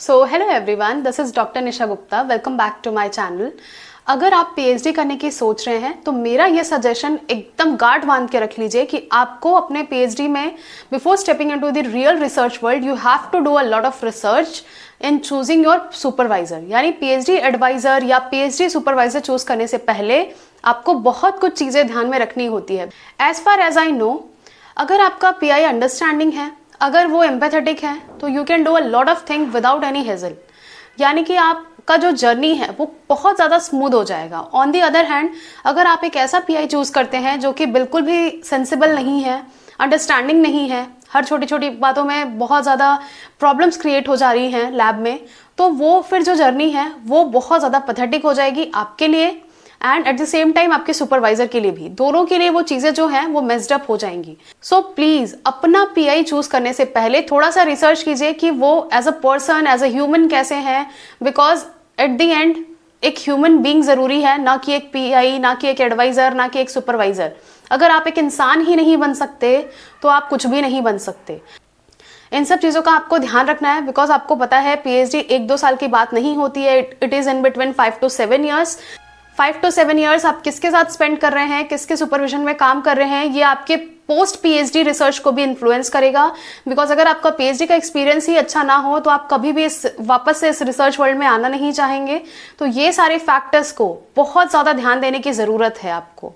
So hello everyone, this is doctor Nisha Gupta. Welcome back to my channel. अगर आप PhD करने की सोच रहे हैं तो मेरा ये सजेशन एकदम गार्ड बांध के रख लीजिए कि आपको अपने पीएचडी में before stepping into the real research world you have to do a lot of research in choosing your supervisor. यानी पीएचडी एडवाइजर या पीएचडी सुपरवाइजर चूज करने से पहले आपको बहुत कुछ चीज़ें ध्यान में रखनी होती है। As far as I know, अगर आपका पीआई अंडरस्टैंडिंग है, अगर वो एम्पैथेटिक है, तो you can do a lot of thing without any hazel. यानी कि आपका जो जर्नी है वो बहुत ज़्यादा स्मूथ हो जाएगा। ऑन दी अदर हैंड, अगर आप एक ऐसा पीआई चूज करते हैं जो कि बिल्कुल भी सेंसिबल नहीं है, अंडरस्टैंडिंग नहीं है, हर छोटी छोटी बातों में बहुत ज़्यादा प्रॉब्लम्स क्रिएट हो जा रही हैं लैब में, तो वो फिर जो जर्नी है वो बहुत ज़्यादा पैथेटिक हो जाएगी आपके लिए and at the same time आपके सुपरवाइजर के लिए भी। दोनों के लिए वो चीज़ें जो हैं वो मेस्ड अप हो जाएंगी। सो प्लीज़ अपना पीआई चूज करने से पहले थोड़ा सा रिसर्च कीजिए कि वो as a person, as a human कैसे हैं, बिकॉज एट द एंड एक ह्यूमन बीइंग ज़रूरी है, ना कि एक पीआई, ना कि एक एडवाइज़र, ना कि एक सुपरवाइज़र। अगर आप एक इंसान ही नहीं बन सकते तो आप कुछ भी नहीं बन सकते। इन सब चीज़ों का आपको ध्यान रखना है, बिकॉज आपको पता है पीएचडी 1-2 साल की बात नहीं होती है। It is in between 5 to 7 years। 5 to 7 years आप किसके साथ स्पेंड कर रहे हैं, किसके सुपरविजन में काम कर रहे हैं, ये आपके पोस्ट पीएचडी रिसर्च को भी इन्फ्लुएंस करेगा। बिकॉज अगर आपका पीएचडी का एक्सपीरियंस ही अच्छा ना हो तो आप कभी भी वापस से इस रिसर्च वर्ल्ड में आना नहीं चाहेंगे। तो ये सारे फैक्टर्स को बहुत ज़्यादा ध्यान देने की ज़रूरत है आपको।